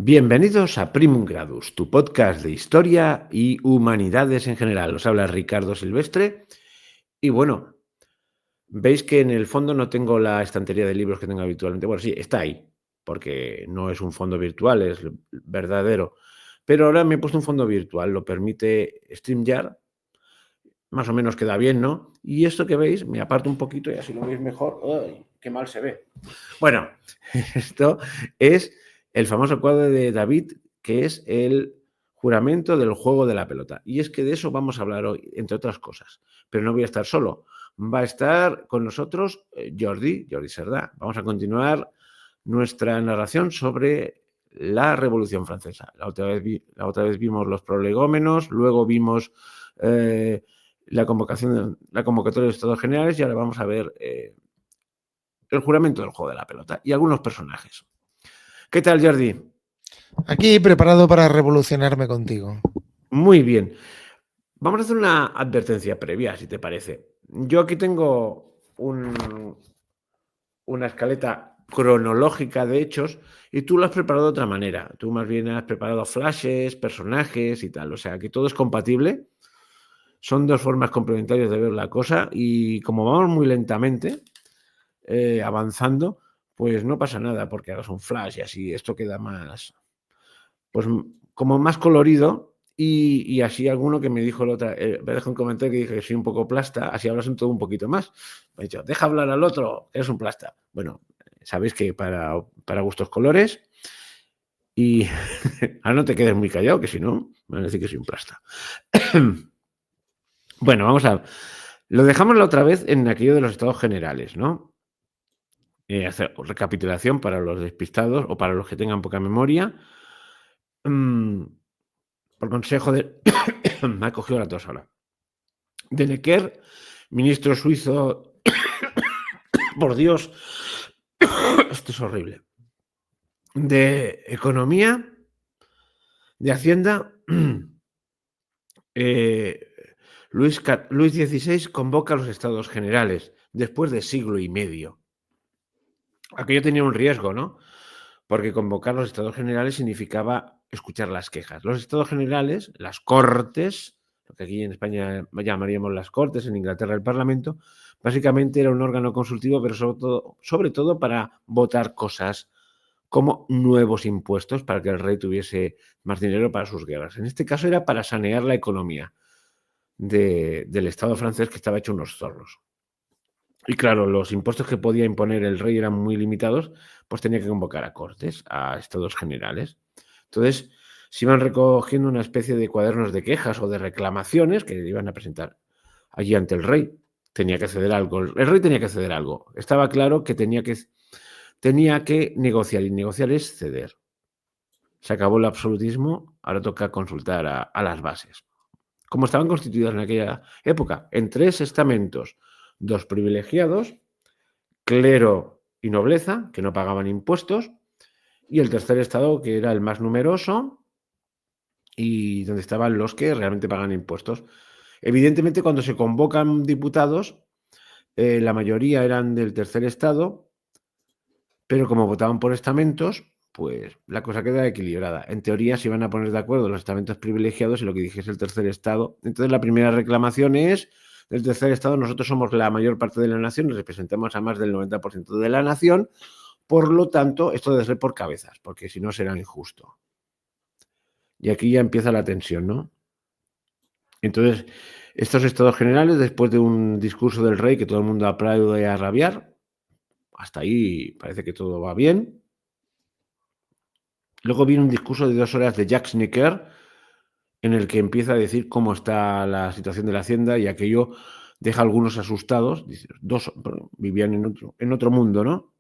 Bienvenidos a Primum Gradus, tu podcast de historia y humanidades en general. Os habla Ricardo Silvestre y bueno, veis que en el fondo no tengo la estantería de libros que tengo habitualmente. Bueno, sí, está ahí, porque no es un fondo virtual, es verdadero. Pero ahora me he puesto un fondo virtual, lo permite StreamYard, más o menos queda bien, ¿no? Y esto que veis, me aparto un poquito y así lo veis mejor. ¡Ay, qué mal se ve! Bueno, esto es el famoso cuadro de David, que es el juramento del juego de la pelota. Y es que de eso vamos a hablar hoy, entre otras cosas. Pero no voy a estar solo. Va a estar con nosotros Jordi Serdá. Vamos a continuar nuestra narración sobre la Revolución Francesa. La otra vez vimos los prolegómenos, luego vimos la convocatoria de Estados Generales y ahora vamos a ver el juramento del juego de la pelota y algunos personajes. ¿Qué tal, Jordi? Aquí preparado para revolucionarme contigo. Muy bien. Vamos a hacer una advertencia previa, si te parece. Yo aquí tengo una escaleta cronológica de hechos y tú lo has preparado de otra manera. Tú más bien has preparado flashes, personajes y tal. O sea, que todo es compatible. Son dos formas complementarias de ver la cosa y como vamos muy lentamente avanzando, pues no pasa nada porque hagas un flash y así esto queda más, pues como más colorido y así alguno que me dijo la otra, me dejó un comentario que dije que soy un poco plasta, así hablas todo un poquito más. Me ha dicho, deja hablar al otro, eres un plasta. Bueno, sabéis que para gustos colores y ahora no te quedes muy callado, que si no, me van a decir que soy un plasta. Bueno, vamos a... Lo dejamos la otra vez en aquello de los estados generales, ¿no? Hacer recapitulación para los despistados o para los que tengan poca memoria. Por consejo de... me ha cogido la tos ahora. De Necker, ministro suizo... por Dios, esto es horrible. De Economía, de Hacienda, Luis XVI convoca a los Estados Generales después de siglo y medio. Aquello tenía un riesgo, ¿no? Porque convocar a los Estados Generales significaba escuchar las quejas. Los Estados Generales, las Cortes, lo que aquí en España llamaríamos las Cortes, en Inglaterra el Parlamento, básicamente era un órgano consultivo, pero sobre todo para votar cosas como nuevos impuestos para que el rey tuviese más dinero para sus guerras. En este caso era para sanear la economía del Estado francés, que estaba hecho unos zorros. Y claro, los impuestos que podía imponer el rey eran muy limitados, pues tenía que convocar a cortes, a estados generales. Entonces, se iban recogiendo una especie de cuadernos de quejas o de reclamaciones que iban a presentar allí ante el rey. Tenía que ceder algo. El rey tenía que ceder algo. Estaba claro que tenía que negociar, y negociar es ceder. Se acabó el absolutismo, ahora toca consultar a las bases. Como estaban constituidas en aquella época, en 3 estamentos, 2 privilegiados, clero y nobleza, que no pagaban impuestos, y el tercer estado, que era el más numeroso y donde estaban los que realmente pagan impuestos. Evidentemente, cuando se convocan diputados, la mayoría eran del tercer estado, pero como votaban por estamentos, pues la cosa queda equilibrada. En teoría se iban a poner de acuerdo los estamentos privilegiados y lo que dijese el tercer estado. Entonces la primera reclamación es, del tercer estado, nosotros somos la mayor parte de la nación, representamos a más del 90% de la nación, por lo tanto, esto debe ser por cabezas, porque si no será injusto. Y aquí ya empieza la tensión, ¿no? Entonces, estos estados generales, después de un discurso del rey que todo el mundo aplaude a rabiar, hasta ahí parece que todo va bien. Luego viene un discurso de 2 horas de Jacques Necker, en el que empieza a decir cómo está la situación de la hacienda y aquello deja a algunos asustados. Dice, vivían en otro mundo, ¿no?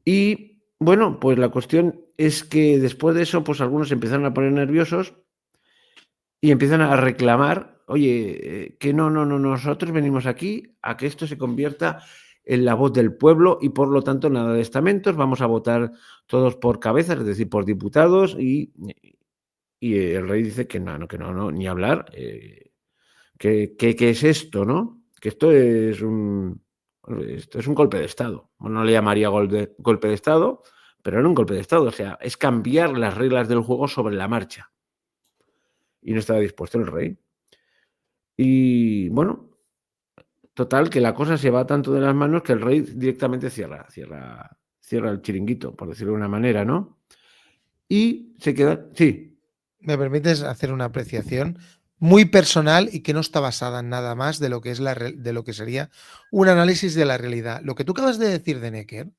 Y bueno, pues la cuestión es que después de eso, pues algunos empezaron a poner nerviosos y empiezan a reclamar, oye, que no, nosotros venimos aquí a que esto se convierta en la voz del pueblo y por lo tanto nada de estamentos, vamos a votar todos por cabezas, es decir, por diputados y el rey dice que no, ni hablar, ¿qué es esto, no? Que esto es un golpe de Estado. Bueno, no le llamaría golpe de Estado, pero no un golpe de Estado, o sea, es cambiar las reglas del juego sobre la marcha. Y no estaba dispuesto el rey. Y bueno, total, que la cosa se va tanto de las manos que el rey directamente cierra el chiringuito, por decirlo de una manera, ¿no? Y se queda, sí. ¿Me permites hacer una apreciación muy personal y que no está basada en nada más de lo que es de lo que sería un análisis de la realidad? Lo que tú acabas de decir de Necker,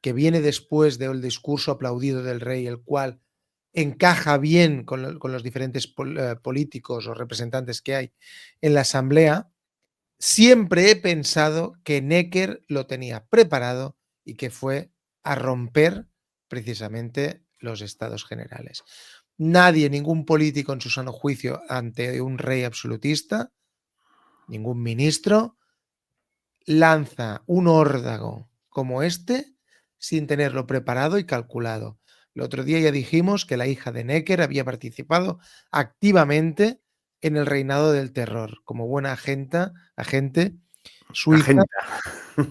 que viene después del discurso aplaudido del rey, el cual encaja bien con los diferentes políticos o representantes que hay en la asamblea, siempre he pensado que Necker lo tenía preparado y que fue a romper precisamente los estados generales. Nadie, ningún político en su sano juicio ante un rey absolutista, ningún ministro, lanza un órdago como este sin tenerlo preparado y calculado. El otro día ya dijimos que la hija de Necker había participado activamente en el reinado del terror, como buena agente suiza, Agenta.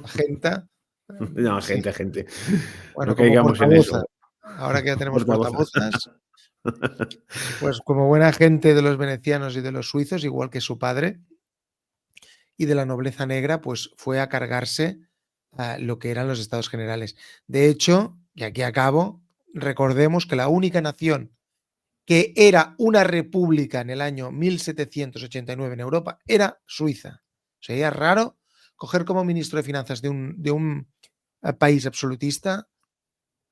agenta, No, sí, gente. bueno, No como caigamos en portavoza. eso. Ahora que ya tenemos Portavozas. portavozas, pues como buena agente de los venecianos y de los suizos, igual que su padre, y de la nobleza negra, pues fue a cargarse a lo que eran los estados generales. De hecho, y aquí acabo, recordemos que la única nación que era una república en el año 1789 en Europa era Suiza. Sería raro coger como ministro de finanzas de un país absolutista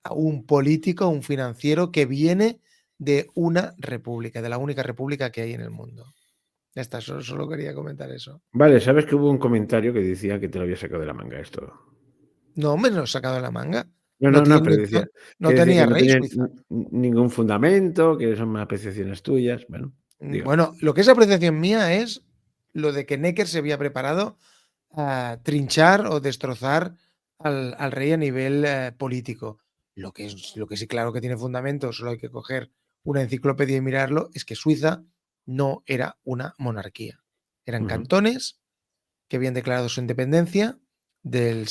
a un político, un financiero que viene de una república, de la única república que hay en el mundo. Ya está, solo quería comentar eso. Vale, sabes que hubo un comentario que decía que te lo había sacado de la manga esto. No, me lo he sacado de la manga. No, pero decía No que tenía no rey tenía Suiza. ningún fundamento, que son apreciaciones tuyas. Bueno, digo. Bueno, lo que es apreciación mía es lo de que Necker se había preparado a trinchar o destrozar al rey a nivel político. Lo que sí, claro que tiene fundamento, solo hay que coger una enciclopedia y mirarlo, es que Suiza no era una monarquía. Eran cantones que habían declarado su independencia del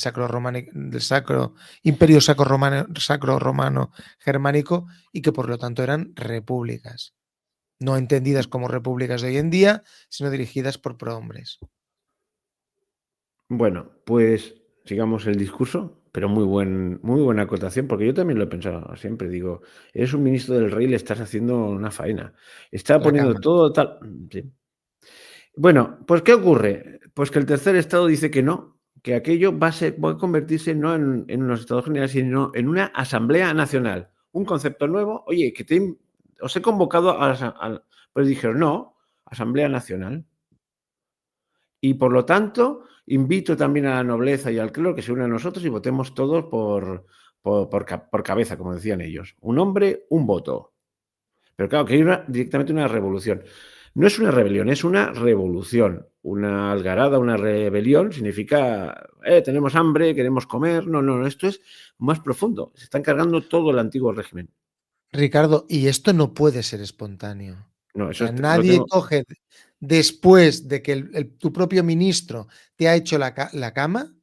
Imperio Sacro Romano Germánico y que por lo tanto eran repúblicas, no entendidas como repúblicas de hoy en día, sino dirigidas por prohombres. Bueno, pues sigamos el discurso, pero muy buena acotación, porque yo también lo he pensado siempre. Digo, eres un ministro del rey y le estás haciendo una faena. Está La poniendo cama. todo tal. Sí. Bueno, pues ¿qué ocurre? Pues que el tercer estado dice que no, que aquello va a convertirse no en unos estados generales, sino en una asamblea nacional. Un concepto nuevo. Oye, que os he convocado pues dijeron, no, asamblea nacional. Y por lo tanto, invito también a la nobleza y al clero que se unan a nosotros y votemos todos por cabeza, como decían ellos. Un hombre, un voto. Pero claro, que hay directamente una revolución. No es una rebelión, es una revolución. Una algarada, una rebelión significa, tenemos hambre, queremos comer. No, esto es más profundo. Se están cargando todo el antiguo régimen. Ricardo, y esto no puede ser espontáneo. No, O eso sea, lo nadie tengo. coge después de que tu propio ministro te ha hecho la cama,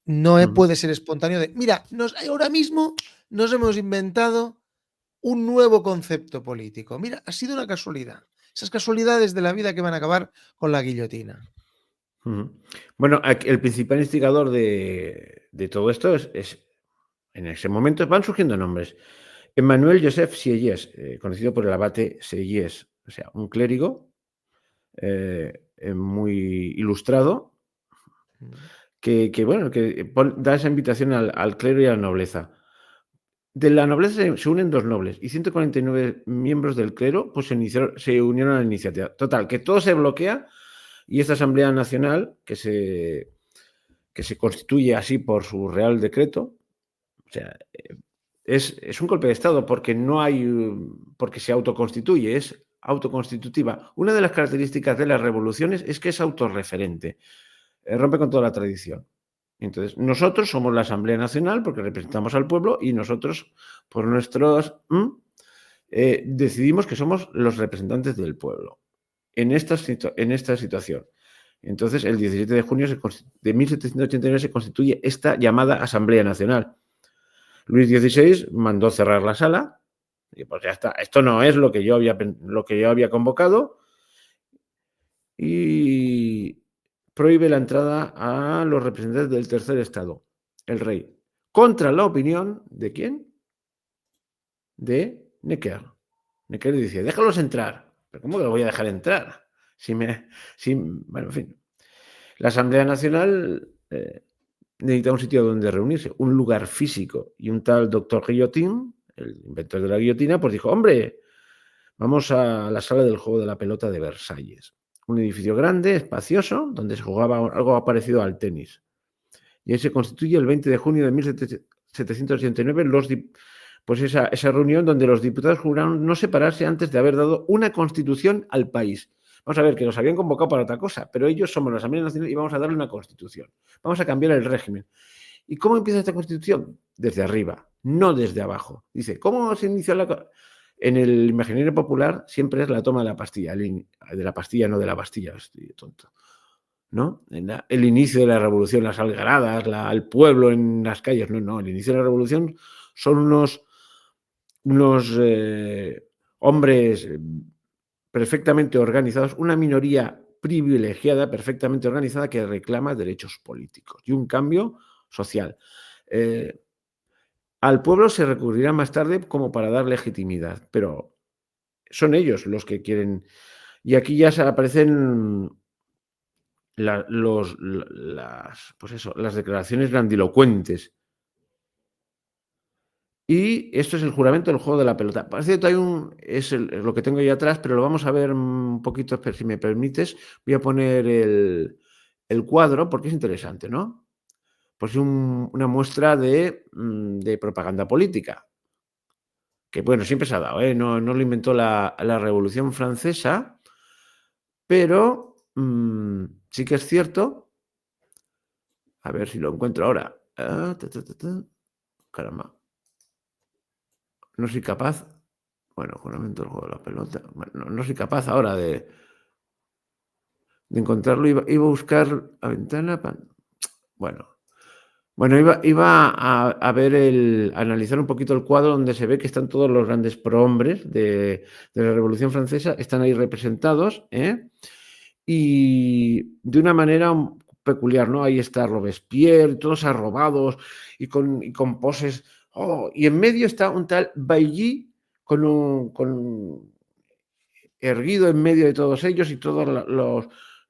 no puede ser espontáneo de, mira, ahora mismo nos hemos inventado un nuevo concepto político. Mira, ha sido una casualidad. Esas casualidades de la vida que van a acabar con la guillotina. Bueno, el principal instigador de todo esto es en ese momento van surgiendo nombres. Emmanuel Joseph Sieyès, conocido por el abate Sieyès, o sea, un clérigo muy ilustrado, que da esa invitación al clero y a la nobleza. De la nobleza se unen dos nobles y 149 miembros del clero pues se unieron a la iniciativa. Total, que todo se bloquea y esta Asamblea Nacional, que se constituye así por su Real Decreto, o sea, es un golpe de Estado porque porque se autoconstituye, es autoconstitutiva. Una de las características de las revoluciones es que es autorreferente, rompe con toda la tradición. Entonces, nosotros somos la Asamblea Nacional porque representamos al pueblo y nosotros, por decidimos que somos los representantes del pueblo en esta situación. Entonces, el 17 de junio de 1789 se constituye esta llamada Asamblea Nacional. Luis XVI mandó cerrar la sala, y pues ya está, esto no es lo que yo había convocado, y prohíbe la entrada a los representantes del tercer estado, el rey, contra la opinión ¿de quién? De Necker. Necker dice, déjalos entrar. ¿Pero cómo que los voy a dejar entrar? Bueno, en fin. La Asamblea Nacional necesita un sitio donde reunirse, un lugar físico. Y un tal doctor Guillotín, el inventor de la guillotina, pues dijo, hombre, vamos a la sala del juego de la pelota de Versalles. Un edificio grande, espacioso, donde se jugaba algo parecido al tenis. Y ahí se constituye el 20 de junio de 1789 pues esa reunión donde los diputados juraron no separarse antes de haber dado una constitución al país. Vamos a ver, que nos habían convocado para otra cosa, pero ellos somos la Asamblea Nacional y vamos a darle una constitución. Vamos a cambiar el régimen. ¿Y cómo empieza esta constitución? Desde arriba, no desde abajo. Dice, ¿cómo se inició en el imaginario popular siempre es la toma de la pastilla, de la pastilla, no de la Bastilla, estoy tonto, ¿no? El inicio de la revolución, las algaradas, el pueblo en las calles, no, el inicio de la revolución son unos hombres perfectamente organizados, una minoría privilegiada, perfectamente organizada, que reclama derechos políticos y un cambio social. Al pueblo se recurrirá más tarde como para dar legitimidad, pero son ellos los que quieren. Y aquí ya se aparecen las declaraciones grandilocuentes. Y esto es el juramento del juego de la pelota. Por cierto, es lo que tengo ahí atrás, pero lo vamos a ver un poquito, si me permites. Voy a poner el cuadro porque es interesante, ¿no? Pues una muestra de propaganda política. Que bueno, siempre se ha dado, ¿eh? No lo inventó la Revolución Francesa, pero sí que es cierto. A ver si lo encuentro ahora. Caramba. No soy capaz. Bueno, juramento del juego de la pelota. Bueno, no soy capaz ahora de encontrarlo. Iba a buscar a ventana. Bueno, iba a ver a analizar un poquito el cuadro donde se ve que están todos los grandes prohombres de la Revolución Francesa. Están ahí representados, y de una manera peculiar, ¿no? Ahí está Robespierre, todos arrobados y con poses. Y en medio está un tal Bailly erguido en medio de todos ellos, y todos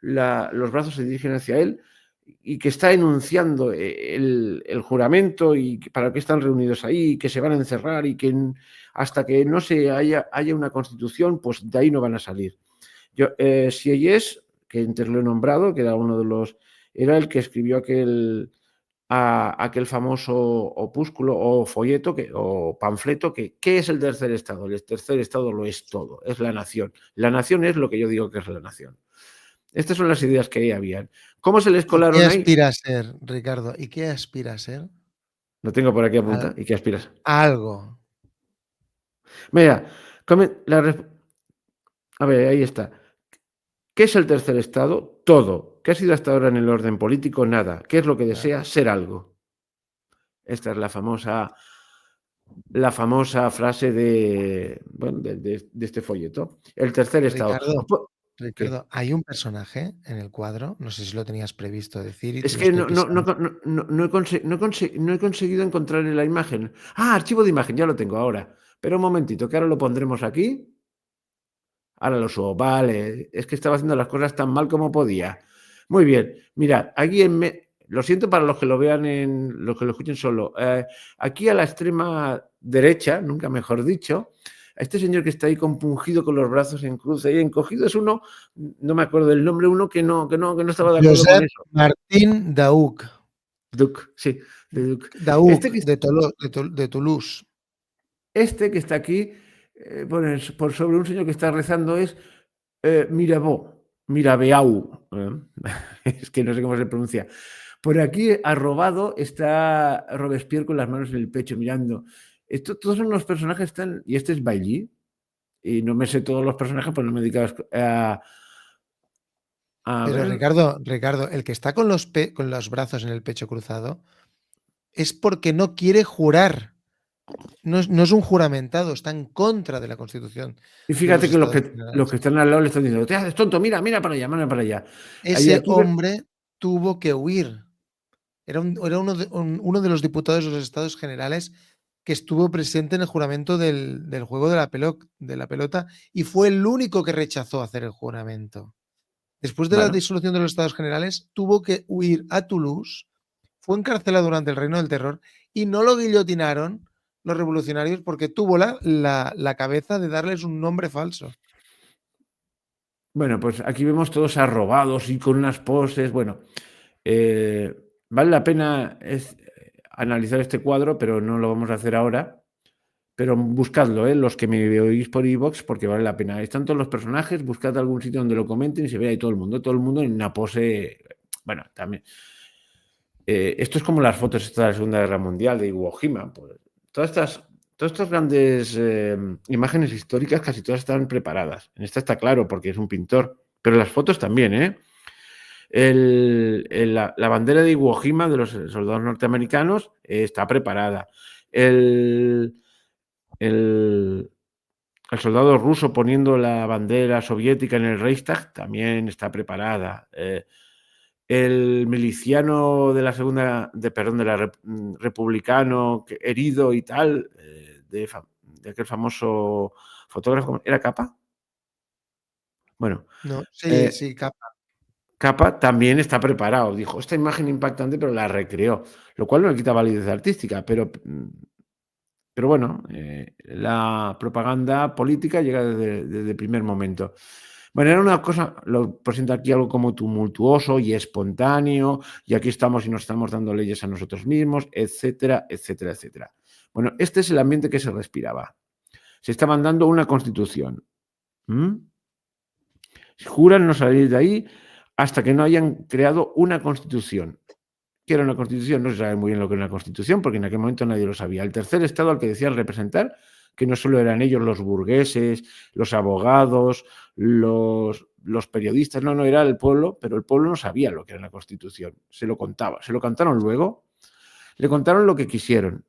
los brazos se dirigen hacia él, y que está enunciando el juramento y para qué están reunidos ahí, y que se van a encerrar y que hasta que no haya una constitución, pues de ahí no van a salir. Sieyès, que antes lo he nombrado, que era era el que escribió aquel famoso opúsculo o folleto o panfleto ¿qué es el tercer estado? El tercer estado lo es todo, es la nación. La nación es lo que yo digo que es la nación. Estas son las ideas que ahí habían. ¿Cómo se les colaron ahí? ¿Y qué aspira a ser, Ricardo? ¿Y qué aspira a ser? Lo tengo por aquí apuntado. ¿Y qué aspiras? Algo. Mira, a ver, ahí está. ¿Qué es el tercer estado? Todo. ¿Qué ha sido hasta ahora en el orden político? Nada. ¿Qué es lo que desea? Ser algo. Esta es la famosa frase de este folleto. El tercer estado. Ricardo, hay un personaje en el cuadro, no sé si lo tenías previsto decir y te Es lo que estoy no pisando. he conseguido encontrar la imagen. Archivo de imagen, ya lo tengo ahora. Pero un momentito, que ahora lo pondremos aquí. Ahora lo subo. Vale, es que estaba haciendo las cosas tan mal como podía. Muy bien, mirad, aquí lo siento para los que lo vean, los que lo escuchen solo. Aquí a la extrema derecha, nunca mejor dicho, este señor que está ahí compungido con los brazos en cruz, ahí encogido, es uno, no me acuerdo del nombre, uno que no estaba de acuerdo con Josep eso. Martín Daouk. Duc, sí, de Duc. Daouk, de Toulouse. Este que está aquí, por sobre un señor que está rezando, es Mirabeau. Es que no sé cómo se pronuncia. Por aquí, arrobado, está Robespierre con las manos en el pecho mirando. Todos son los personajes y este es Bailly. Y no me sé todos los personajes, pues no me he dedicado A Pero ver, Ricardo, el que está con con los brazos en el pecho cruzado es porque no quiere jurar. No es un juramentado, está en contra de la Constitución y de los fíjate que Estados los que Generales. están al lado le están diciendo, te haces tonto, mira, mira para allá, mira para allá. Y Ese aquí, hombre tuvo que huir. Era uno de los diputados de los Estados Generales que estuvo presente en el juramento del juego de la pelota y fue el único que rechazó hacer el juramento. Después de la bueno, disolución de los Estados Generales, tuvo que huir a Toulouse, fue encarcelado durante el Reino del Terror y no lo guillotinaron los revolucionarios porque tuvo la cabeza de darles un nombre falso. bueno, pues aquí vemos todos arrobados y con unas poses. Bueno, eh, vale la pena analizar este cuadro, pero no lo vamos a hacer ahora. Pero buscadlo, los que me oís por iVoox, porque vale la pena. Están todos los personajes, buscad algún sitio donde lo comenten y se vea ahí todo el mundo en una pose. Bueno, también. Esto es como las fotos de la Segunda Guerra Mundial de Iwo Jima. Pues, todas estas grandes imágenes históricas casi todas están preparadas. En esta está claro porque es un pintor, pero las fotos también, ¿eh? La bandera de Iwo Jima de los soldados norteamericanos está preparada. El, el, el soldado ruso poniendo la bandera soviética en el Reichstag también está preparada. El miliciano de la perdón, de la republicano herido y tal, de aquel famoso fotógrafo, ¿era Capa? Bueno, No, sí, eh, sí, capa. Capa también está preparado. Dijo, esta imagen impactante, pero la recreó, lo cual no le quita validez artística, pero bueno, la propaganda política llega desde el primer momento. Bueno, era una cosa, lo presenta aquí algo como tumultuoso y espontáneo, y aquí estamos y nos estamos dando leyes a nosotros mismos, etcétera, etcétera, etcétera. Bueno, este es el ambiente que se respiraba. Se estaban dando una constitución. Juran no salir de ahí hasta que no hayan creado una constitución. ¿Qué era una constitución? No se sabe muy bien lo que era una constitución, porque en aquel momento nadie lo sabía. El tercer estado al que decían representar, que no solo eran ellos los burgueses, los abogados, los periodistas, no, era el pueblo, pero el pueblo no sabía lo que era una constitución. Se lo contaba, se lo contaron luego, le contaron lo que quisieron.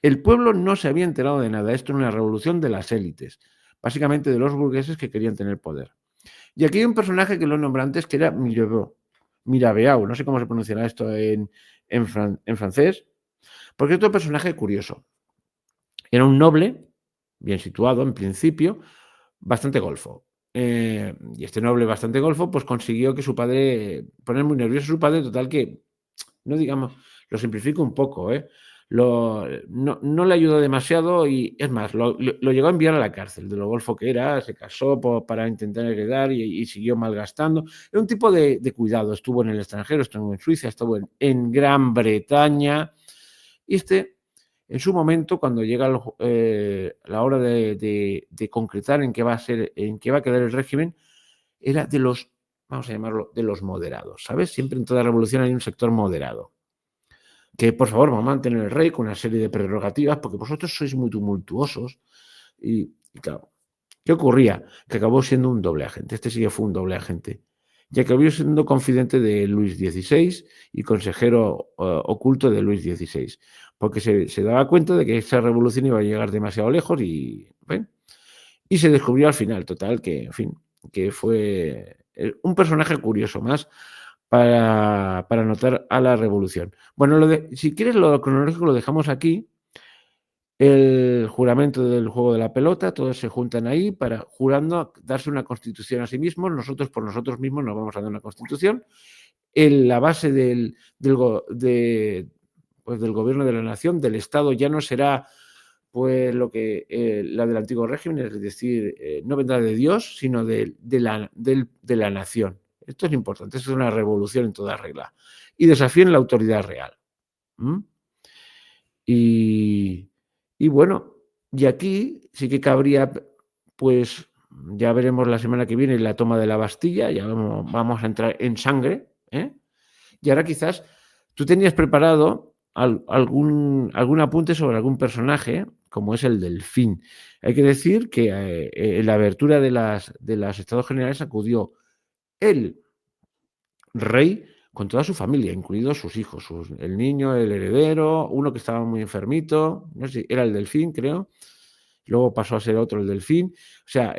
El pueblo no se había enterado de nada. Esto era una revolución de las élites, básicamente de los burgueses que querían tener poder. Y aquí hay un personaje que lo nombré antes, que era Mirabeau, no sé cómo se pronunciará esto en francés, porque es otro personaje curioso. Era un noble, bien situado en principio, bastante golfo. Y este noble bastante golfo, pues consiguió que su padre, poner muy nervioso a su padre, total que, no digamos, lo simplifico un poco, no le ayudó demasiado y es más, lo llegó a enviar a la cárcel, de lo golfo que era, se casó para intentar heredar y siguió malgastando. Era un tipo de cuidado, estuvo en el extranjero, estuvo en Suiza, estuvo en Gran Bretaña, y en su momento, cuando llega la hora de concretar en qué va a quedar el régimen, era de los, vamos a llamarlo, de los moderados, ¿sabes? Siempre en toda revolución hay un sector moderado que por favor va a mantener el rey con una serie de prerrogativas, porque vosotros sois muy tumultuosos. Y claro, ¿qué ocurría? Que acabó siendo un doble agente. Este sí que fue un doble agente. Y acabó siendo confidente de Luis XVI y consejero oculto de Luis XVI, porque se daba cuenta de que esa revolución iba a llegar demasiado lejos y se descubrió al final, total, que, en fin, que fue un personaje curioso más para anotar a la revolución. Bueno, si quieres lo cronológico lo dejamos aquí. El juramento del juego de la pelota, todos se juntan ahí para jurando darse una constitución a sí mismos. Nosotros por nosotros mismos nos vamos a dar una constitución. La base del gobierno de la nación, del Estado, ya no será pues la del antiguo régimen, es decir, no vendrá de Dios, sino de la nación. Esto es importante, esto es una revolución en toda regla. Y desafíen la autoridad real. ¿Mm? Y bueno, y aquí sí que cabría, pues ya veremos la semana que viene la toma de la Bastilla, ya vamos a entrar en sangre, ¿eh? Y ahora quizás tú tenías preparado algún apunte sobre algún personaje, como es el Delfín. Hay que decir que en la abertura de las Estados Generales acudió el rey con toda su familia, incluidos sus hijos, el niño, el heredero, uno que estaba muy enfermito, no sé, era el delfín, creo, luego pasó a ser otro el delfín, o sea,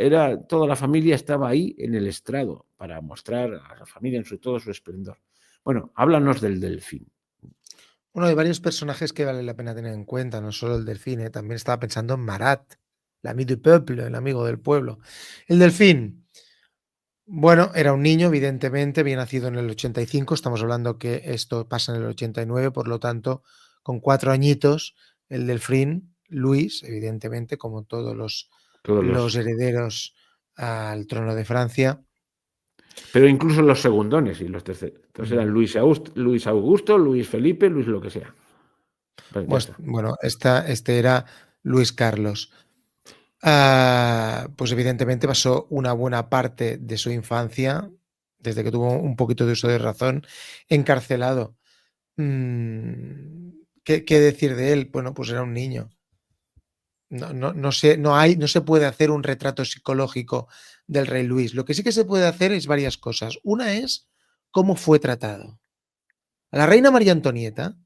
toda la familia estaba ahí en el estrado para mostrar a la familia en todo su esplendor. Bueno, háblanos del delfín. Bueno, hay varios personajes que vale la pena tener en cuenta, no solo el delfín, también estaba pensando en Marat, l'ami du peuple, el amigo del pueblo. El delfín, bueno, era un niño, evidentemente, había nacido en el 85, estamos hablando que esto pasa en el 89, por lo tanto, con 4 añitos, el delfín, Luis, evidentemente, como todos los herederos al trono de Francia. Pero incluso los segundones y los terceros. Entonces eran Luis Augusto, Luis Felipe, Luis lo que sea. Pues ya Pues, está. bueno, este era Luis Carlos. Pues evidentemente pasó una buena parte de su infancia, desde que tuvo un poquito de uso de razón, encarcelado. ¿Qué decir de él? Bueno, pues era un niño. No se puede hacer un retrato psicológico del rey Luis. Lo que sí que se puede hacer es varias cosas. Una es cómo fue tratado. A la reina María Antonieta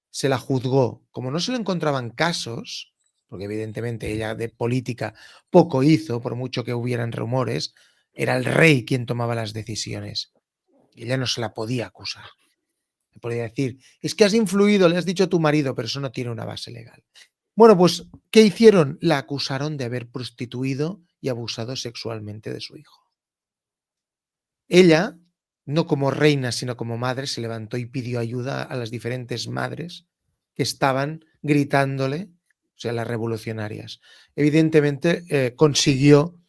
se la juzgó, como no se le encontraban casos, porque evidentemente ella de política poco hizo, por mucho que hubieran rumores, era el rey quien tomaba las decisiones. Y ella no se la podía acusar. Le podía decir, es que has influido, le has dicho a tu marido, pero eso no tiene una base legal. Bueno, pues, ¿qué hicieron? La acusaron de haber prostituido y abusado sexualmente de su hijo. Ella, no como reina, sino como madre, se levantó y pidió ayuda a las diferentes madres que estaban gritándole, o sea, las revolucionarias. Evidentemente, consiguió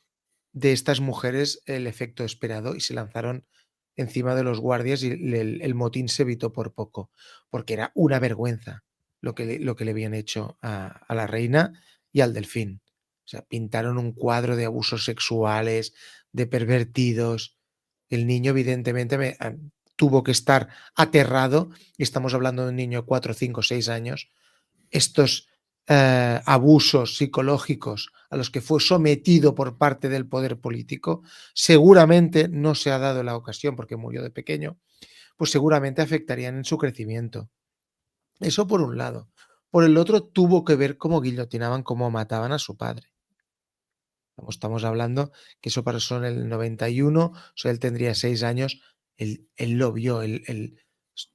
de estas mujeres el efecto esperado y se lanzaron encima de los guardias y el motín se evitó por poco, porque era una vergüenza lo que le habían hecho a la reina y al delfín. O sea, pintaron un cuadro de abusos sexuales, de pervertidos. El niño, evidentemente, tuvo que estar aterrado, y estamos hablando de un niño de 4, 5, 6 años. Estos abusos psicológicos a los que fue sometido por parte del poder político, seguramente no se ha dado la ocasión porque murió de pequeño, pues seguramente afectarían en su crecimiento. Eso por un lado. Por el otro, tuvo que ver cómo guillotinaban, cómo mataban a su padre. Estamos hablando que eso pasó en el 91, o sea, él tendría 6 años, él lo vio, él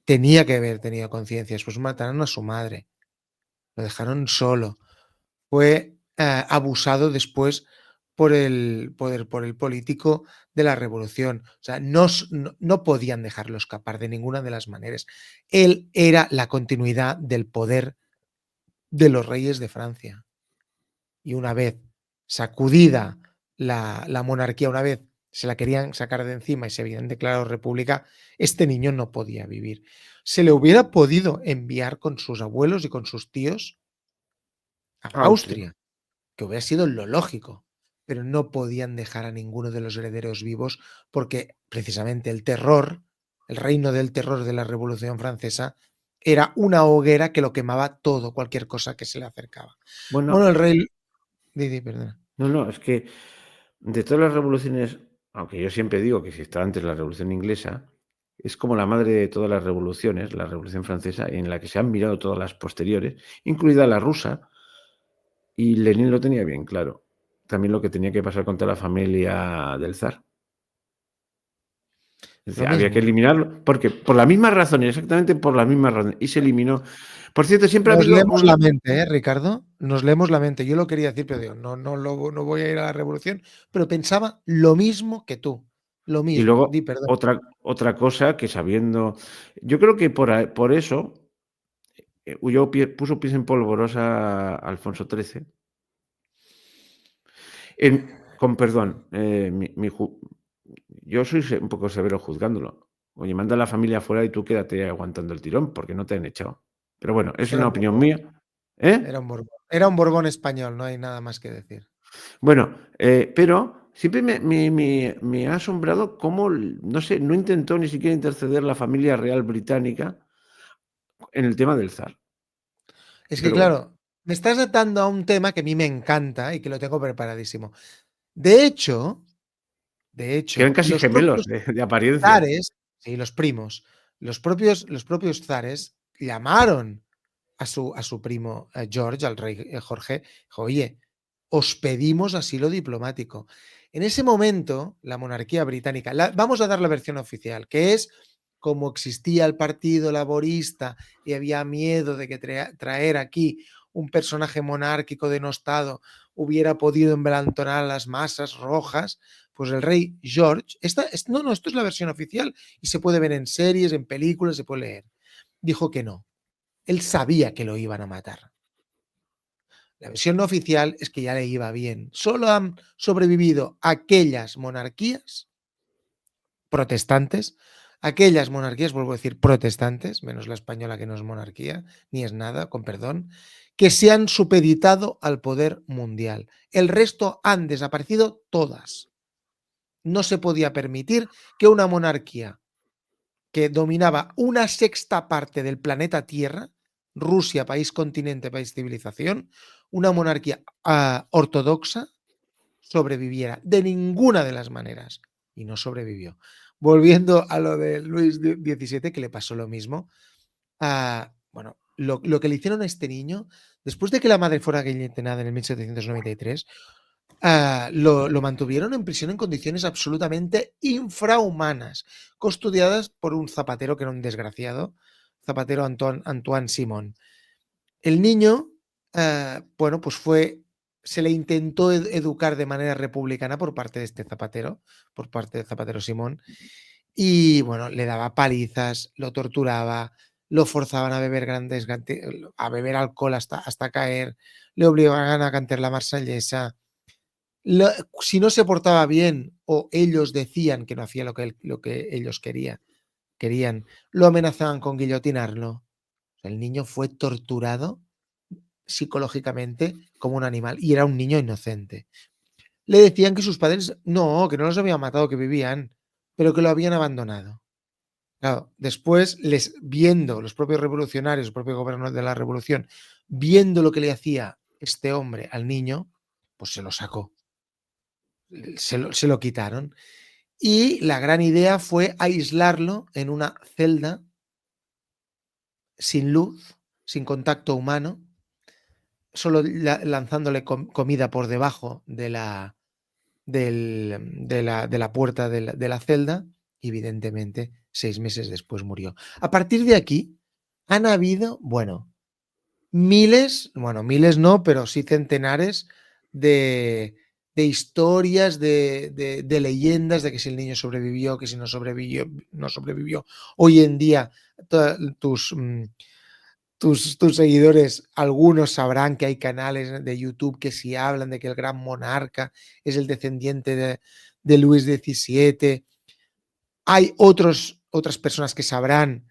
tenía que haber tenido conciencia. Después mataron a su madre, lo dejaron solo. Fue abusado después por el político de la revolución. O sea, no podían dejarlo escapar de ninguna de las maneras. Él era la continuidad del poder de los reyes de Francia. Y una vez sacudida la monarquía, una vez se la querían sacar de encima y se habían declarado república, este niño no podía vivir. Se le hubiera podido enviar con sus abuelos y con sus tíos a Austria, que hubiera sido lo lógico, pero no podían dejar a ninguno de los herederos vivos porque precisamente el terror, el reino del terror de la Revolución Francesa, era una hoguera que lo quemaba todo, cualquier cosa que se le acercaba. Bueno, Bueno, el rey... Perdona. no, es que de todas las revoluciones, aunque yo siempre digo que si está antes la Revolución Inglesa, es como la madre de todas las revoluciones, la Revolución Francesa, en la que se han mirado todas las posteriores, incluida la rusa, y Lenin lo tenía bien claro. También lo que tenía que pasar con toda la familia del zar. Es Lo decir, había que mismo. eliminarlo, porque por las mismas razones, exactamente por las mismas razones, y se eliminó. Por cierto, siempre ha Nos habido leemos un... la mente, Ricardo? Nos leemos la mente. Yo lo quería decir, pero digo, no voy a ir a la revolución, pero pensaba lo mismo que tú. Lo Y mismo. luego Perdón. otra cosa que sabiendo... Yo creo que por eso puso pies en polvorosa Alfonso XIII. Con perdón, yo soy un poco severo juzgándolo. Oye, manda a la familia afuera y tú quédate aguantando el tirón porque no te han echado. Pero bueno, es Era una un opinión Borbón. mía. ¿Eh? Era un Borbón. Era un Borbón español, no hay nada más que decir. Bueno, pero siempre me ha asombrado cómo, no sé, no intentó ni siquiera interceder la familia real británica en el tema del zar. Es que, Pero bueno, claro, me estás atando a un tema que a mí me encanta y que lo tengo preparadísimo. De hecho, que eran casi los gemelos propios de apariencia. zares Sí, los primos. Los propios zares llamaron a su primo George, al rey Jorge, dijo, oye, os pedimos asilo diplomático. En ese momento, la monarquía británica, vamos a dar la versión oficial, que es como existía el Partido Laborista y había miedo de que traer aquí un personaje monárquico denostado hubiera podido envalentonar a las masas rojas, pues el rey George, no, esto es la versión oficial y se puede ver en series, en películas, se puede leer, dijo que no. Él sabía que lo iban a matar. La versión no oficial es que ya le iba bien. Solo han sobrevivido aquellas monarquías protestantes, aquellas monarquías, vuelvo a decir, protestantes, menos la española que no es monarquía, ni es nada, con perdón, que se han supeditado al poder mundial. El resto han desaparecido todas. No se podía permitir que una monarquía que dominaba una sexta parte del planeta Tierra, Rusia, país continente, país civilización, una monarquía ortodoxa, sobreviviera de ninguna de las maneras. Y no sobrevivió. Volviendo a lo de Luis XVII, que le pasó lo mismo. Bueno, lo que le hicieron a este niño, después de que la madre fuera guillotinada en el 1793, lo mantuvieron en prisión en condiciones absolutamente infrahumanas, custodiadas por un zapatero que era un desgraciado, zapatero Antoine Simón. El niño, bueno, pues se le intentó educar de manera republicana por parte de este zapatero, por parte del zapatero Simón, y bueno, le daba palizas, lo torturaba, lo forzaban a beber a beber alcohol hasta caer, le obligaban a cantar la marsellesa. Si no se portaba bien o ellos decían que no hacía lo que ellos querían, lo amenazaban con guillotinarlo. El niño fue torturado psicológicamente como un animal y era un niño inocente. Le decían que sus padres que no los habían matado, que vivían, pero que lo habían abandonado. Claro, después, viendo los propios revolucionarios, los propios gobiernos de la revolución, viendo lo que le hacía este hombre al niño, pues se lo sacó, se lo quitaron. Y la gran idea fue aislarlo en una celda sin luz, sin contacto humano, solo lanzándole comida por debajo de la puerta de la celda. Evidentemente, 6 meses después murió. A partir de aquí, han habido, miles no, pero sí centenares de historias, de leyendas de que si el niño sobrevivió, que si no sobrevivió, no sobrevivió. Hoy en día, tus seguidores, algunos sabrán que hay canales de YouTube que sí hablan de que el gran monarca es el descendiente de Luis XVII. Hay otras personas que sabrán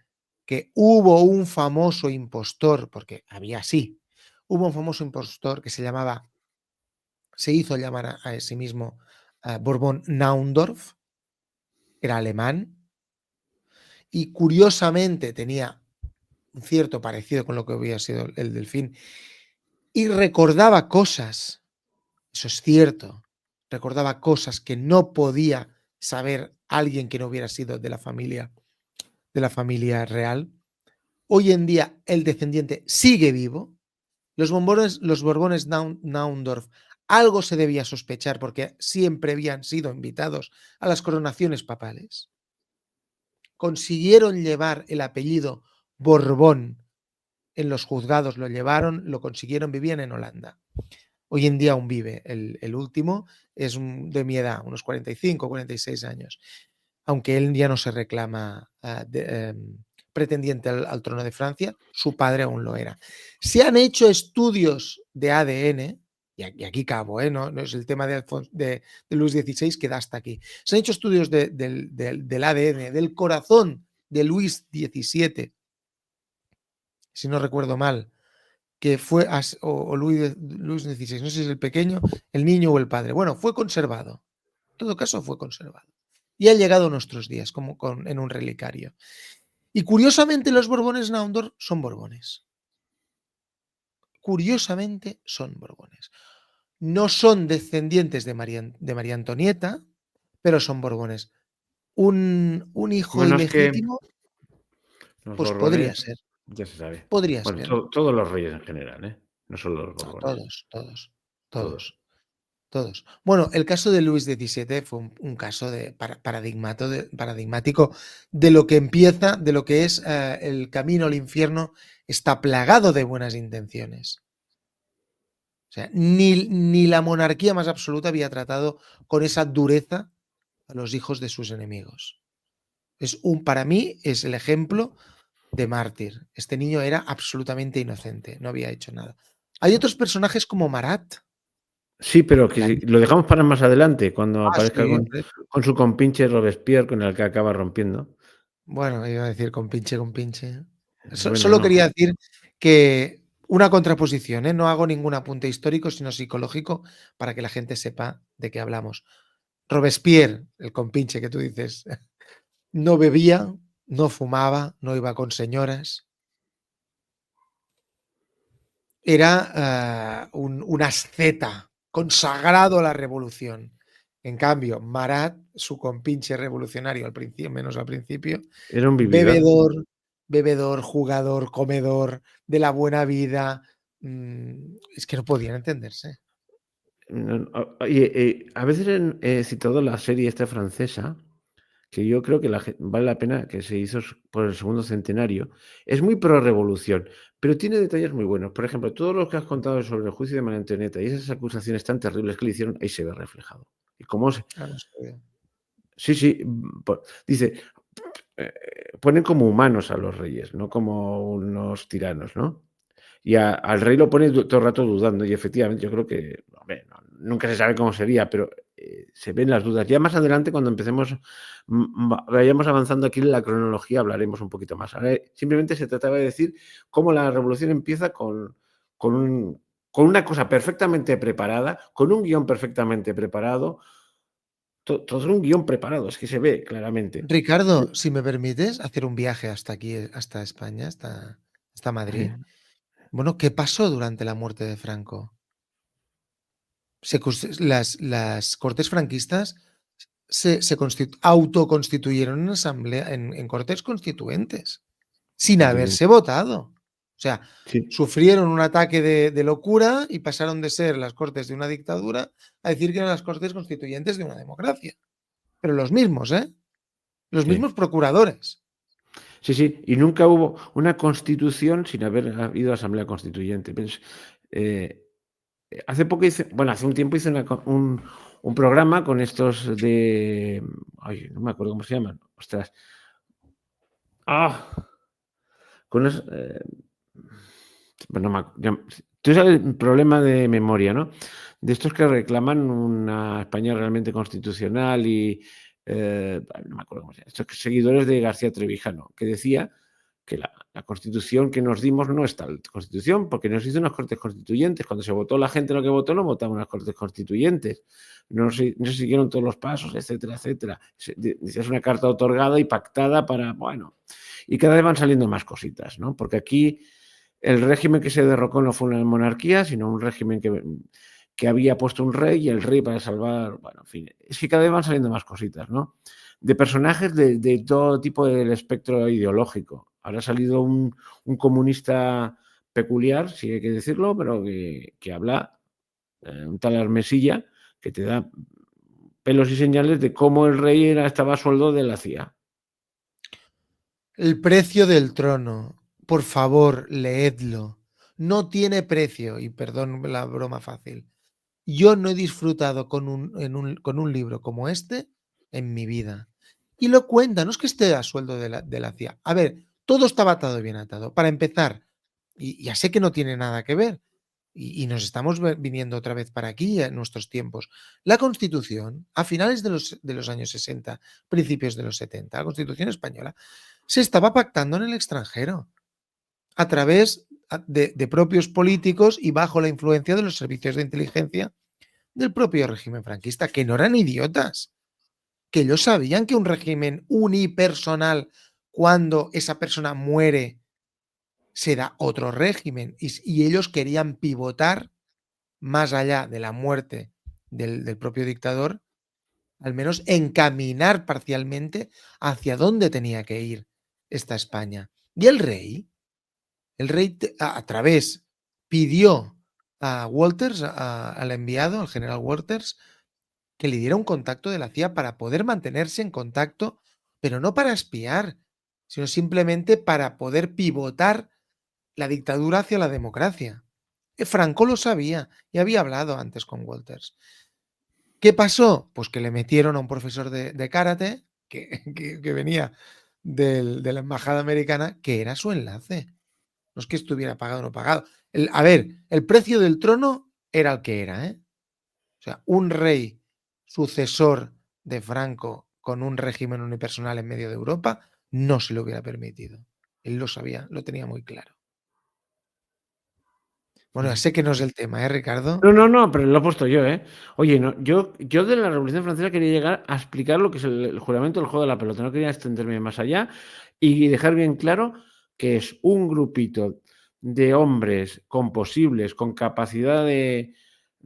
que hubo un famoso impostor, porque hubo un famoso impostor que se hizo llamar a sí mismo Borbón Naundorf, era alemán, y curiosamente tenía un cierto parecido con lo que había sido el delfín, y recordaba cosas, eso es cierto, recordaba cosas que no podía saber alguien que no hubiera sido de la familia real. Hoy en día el descendiente sigue vivo. Los Borbones Naundorf, algo se debía sospechar porque siempre habían sido invitados a las coronaciones papales. Consiguieron llevar el apellido Borbón en los juzgados, lo consiguieron, vivían en Holanda. Hoy en día aún vive. El último es de mi edad, unos 45, 46 años, aunque él ya no se reclama pretendiente al trono de Francia, su padre aún lo era. Se han hecho estudios de ADN, y aquí cabo, no es el tema de Luis XVI que da hasta aquí. Se han hecho estudios del ADN, del corazón de Luis XVII, si no recuerdo mal, que fue, o Luis XVI, no sé si es el pequeño, el niño o el padre. Bueno, fue conservado. En todo caso, fue conservado. Y ha llegado a nuestros días, como en un relicario. Y curiosamente, los Borbones Naundorf son Borbones. Curiosamente, son Borbones. No son descendientes de María Antonieta, pero son Borbones. un hijo Bueno, es que ilegítimo, los pues podría Borbones, ser, ya se sabe. podría Bueno, ser. todos los reyes en general, ¿eh? No solo los No, Borbones, todos, todos, todos. todos, todos. Bueno, el caso de Luis XVII fue un caso de paradigmático de lo que empieza, de lo que es el camino al infierno, está plagado de buenas intenciones. O sea, ni la monarquía más absoluta había tratado con esa dureza a los hijos de sus enemigos. Para mí es el ejemplo de mártir. Este niño era absolutamente inocente, no había hecho nada. Hay otros personajes como Marat. Sí, pero que si lo dejamos para más adelante, cuando aparezca Sí, con su compinche Robespierre, con el que acaba rompiendo. bueno, iba a decir con pinche, con pinche. Bueno, Solo no. quería decir que una contraposición, ¿eh? No hago ningún apunte histórico, sino psicológico, para que la gente sepa de qué hablamos. Robespierre, el compinche que tú dices, no bebía, no fumaba, no iba con señoras. Era un asceta, consagrado a la revolución. En cambio, Marat, su compinche revolucionario, al principio, menos al principio, Era un vividor. bebedor, bebedor, jugador, comedor, de la buena vida. Es que no podían entenderse. Oye, a veces he citado la serie esta francesa, que yo creo que vale la pena, que se hizo por el segundo centenario. Es muy pro revolución, pero tiene detalles muy buenos. Por ejemplo, todo lo que has contado sobre el juicio de María Antonieta y esas acusaciones tan terribles que le hicieron, ahí se ve reflejado. Y cómo Ah, no sabía. sí, sí, dice, ponen como humanos a los reyes, no como unos tiranos, ¿no? Y al rey lo pone todo el rato dudando y efectivamente yo creo que, hombre, nunca se sabe cómo sería, pero se ven las dudas. Ya más adelante, cuando empecemos, vayamos avanzando aquí en la cronología, hablaremos un poquito más. Ahora, simplemente se trataba de decir cómo la revolución empieza con, con una cosa perfectamente preparada, con un guión perfectamente preparado, todo un guión preparado, es que se ve claramente. Ricardo, si me permites hacer un viaje hasta aquí, hasta España, hasta Sí, Madrid. Bueno, ¿qué pasó durante la muerte de Franco? Las cortes franquistas se autoconstituyeron en asamblea, en cortes constituentes, sin constituyente. haberse votado. O sea, Sí, sufrieron un ataque de locura y pasaron de ser las cortes de una dictadura a decir que eran las cortes constituyentes de una democracia. Pero los mismos, ¿eh? Los sí. mismos procuradores. Sí, sí, y nunca hubo una constitución sin haber habido asamblea constituyente. Eh, hace poco bueno, hace un tiempo hice un programa con estos de, ay, no me acuerdo cómo se llaman, ostras. Ah, con bueno, tú sabes el problema de memoria, ¿no? De estos que reclaman una España realmente constitucional y, no me acuerdo cómo se llama, estos seguidores de García Trevijano, que decía que la Constitución que nos dimos no es tal Constitución, porque nos hizo unas Cortes Constituyentes. Cuando se votó la gente lo que votó, no votaban unas Cortes Constituyentes. No se siguieron todos los pasos, etcétera, etcétera. Es una carta otorgada y pactada para, bueno, y cada vez van saliendo más cositas, ¿no? Porque aquí el régimen que se derrocó no fue una monarquía, sino un régimen que había puesto un rey y el rey para salvar, bueno, en fin, es que cada vez van saliendo más cositas, ¿no? De personajes de todo tipo del espectro ideológico. Ahora ha salido un comunista peculiar, si hay que decirlo, pero que habla, un tal Armesilla, que te da pelos y señales de cómo el rey estaba a sueldo de la CIA. El precio del trono. Por favor, leedlo. No tiene precio, y perdón la broma fácil. Yo no he disfrutado con un libro como este en mi vida. Y lo cuenta, no es que esté a sueldo de la CIA. A ver, todo estaba atado y bien atado. Para empezar, y ya sé que no tiene nada que ver, y nos estamos viniendo otra vez para aquí en nuestros tiempos. La Constitución, a finales de los años 60, principios de los 70, la Constitución española, se estaba pactando en el extranjero a través de propios políticos y bajo la influencia de los servicios de inteligencia del propio régimen franquista, que no eran idiotas, que ellos sabían que un régimen unipersonal, cuando esa persona muere, se da otro régimen y ellos querían pivotar más allá de la muerte del propio dictador al menos encaminar parcialmente hacia dónde tenía que ir esta España. Y el rey a través pidió a Walters, al enviado, al general Walters, que le diera un contacto de la CIA para poder mantenerse en contacto, pero no para espiar, sino simplemente para poder pivotar la dictadura hacia la democracia. Franco lo sabía y había hablado antes con Walters. ¿Qué pasó? Pues que le metieron a un profesor de karate que venía de la embajada americana, que era su enlace. No es que estuviera pagado o no pagado. A ver, el precio del trono era el que era, ¿eh? O sea, un rey sucesor de Franco con un régimen unipersonal en medio de Europa no se lo hubiera permitido. Él lo sabía, lo tenía muy claro. Bueno, sé que no es el tema, ¿eh, Ricardo? No, pero lo he puesto yo, ¿eh? Oye, no, yo de la Revolución Francesa quería llegar a explicar lo que es el juramento del juego de la pelota, no quería extenderme más allá y dejar bien claro que es un grupito de hombres con capacidad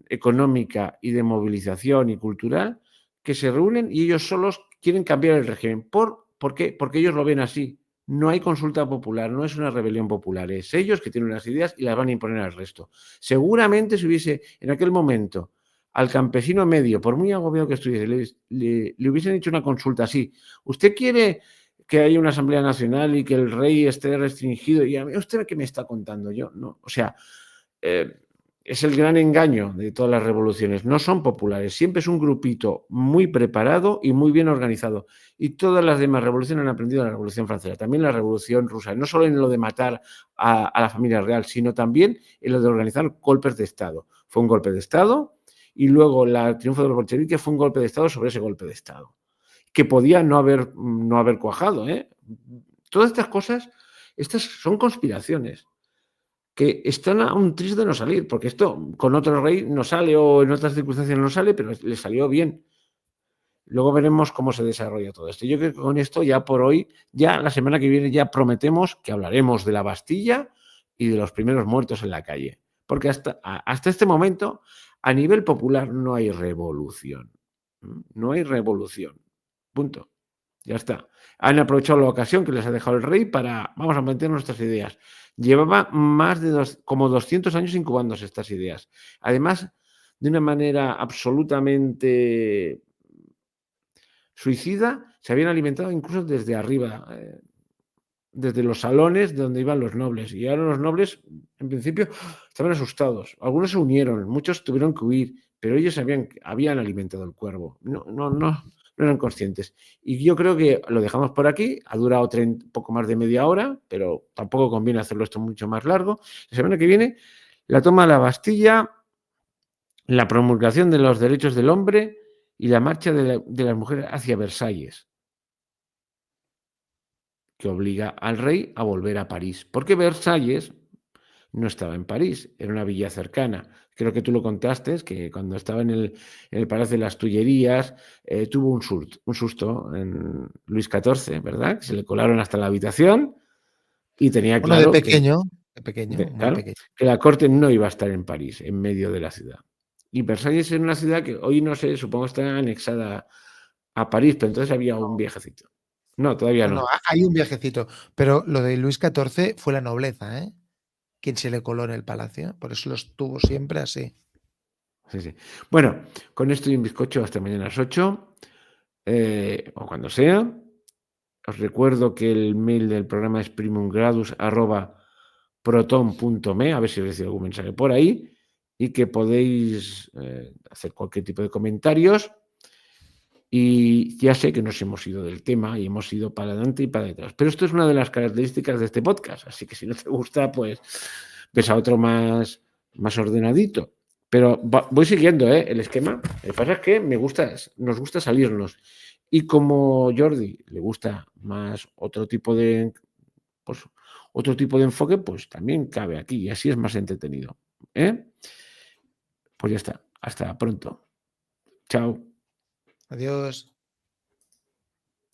económica y de movilización y cultural, que se reúnen y ellos solos quieren cambiar el régimen. ¿Por qué? Porque ellos lo ven así. No hay consulta popular, no es una rebelión popular, es ellos que tienen unas ideas y las van a imponer al resto. Seguramente si hubiese en aquel momento al campesino medio, por muy agobiado que estuviese, le hubiesen hecho una consulta así. ¿Usted quiere que haya una Asamblea Nacional y que el rey esté restringido? Y a mí, ¿usted qué me está contando? Yo no. O sea, es el gran engaño de todas las revoluciones. No son populares, siempre es un grupito muy preparado y muy bien organizado. Y todas las demás revoluciones han aprendido de la Revolución Francesa, también la Revolución Rusa, no solo en lo de matar a la familia real, sino también en lo de organizar golpes de Estado. Fue un golpe de Estado y luego el triunfo de los bolcheviques fue un golpe de Estado sobre ese golpe de Estado, que podía no haber cuajado. Todas estas cosas, estas son conspiraciones que están a un tris de no salir, porque esto con otro rey no sale o en otras circunstancias no sale, pero le salió bien. Luego veremos cómo se desarrolla todo esto. Yo creo que con esto ya por hoy, ya la semana que viene ya prometemos que hablaremos de la Bastilla y de los primeros muertos en la calle. Porque hasta este momento, a nivel popular, no hay revolución. No hay revolución. Punto. Ya está. Han aprovechado la ocasión que les ha dejado el rey para, vamos a meter nuestras ideas. Llevaba más de como 200 años incubándose estas ideas. Además, de una manera absolutamente suicida, se habían alimentado incluso desde arriba, desde los salones de donde iban los nobles. Y ahora los nobles, en principio, estaban asustados. Algunos se unieron, muchos tuvieron que huir, pero ellos habían alimentado el cuervo. No eran conscientes. Y yo creo que lo dejamos por aquí. Ha durado poco más de media hora, pero tampoco conviene hacerlo esto mucho más largo. La semana que viene, la toma de la Bastilla, la promulgación de los derechos del hombre y la marcha de las mujeres hacia Versalles, que obliga al rey a volver a París. Porque Versalles no estaba en París, era una villa cercana. Creo que tú lo contaste, que cuando estaba en el Palacio de las Tullerías tuvo un susto en Luis XIV, ¿verdad? Que se le colaron hasta la habitación y tenía Bueno, de claro pequeño, muy claro, pequeño. que la corte no iba a estar en París, en medio de la ciudad. Y Versalles es una ciudad que hoy no sé, supongo está anexada a París, pero entonces había un viejecito. No, todavía No, no. hay un viajecito, pero lo de Luis XIV fue la nobleza, ¿eh? Quien se le coló en el palacio, por eso los tuvo siempre así. Sí. Bueno, con esto y un bizcocho hasta mañana a las 8, o cuando sea. Os recuerdo que el mail del programa es primumgradus@proton.me, a ver si recibo algún mensaje por ahí, y que podéis hacer cualquier tipo de comentarios. Y ya sé que nos hemos ido del tema y hemos ido para adelante y para detrás, pero esto es una de las características de este podcast, así que si no te gusta, pues ves a otro más ordenadito. Pero voy siguiendo el esquema. Lo que pasa es que nos gusta salirnos. Y como Jordi le gusta más otro tipo de enfoque, pues también cabe aquí y así es más entretenido. Pues ya está. Hasta pronto. Chao. Adiós.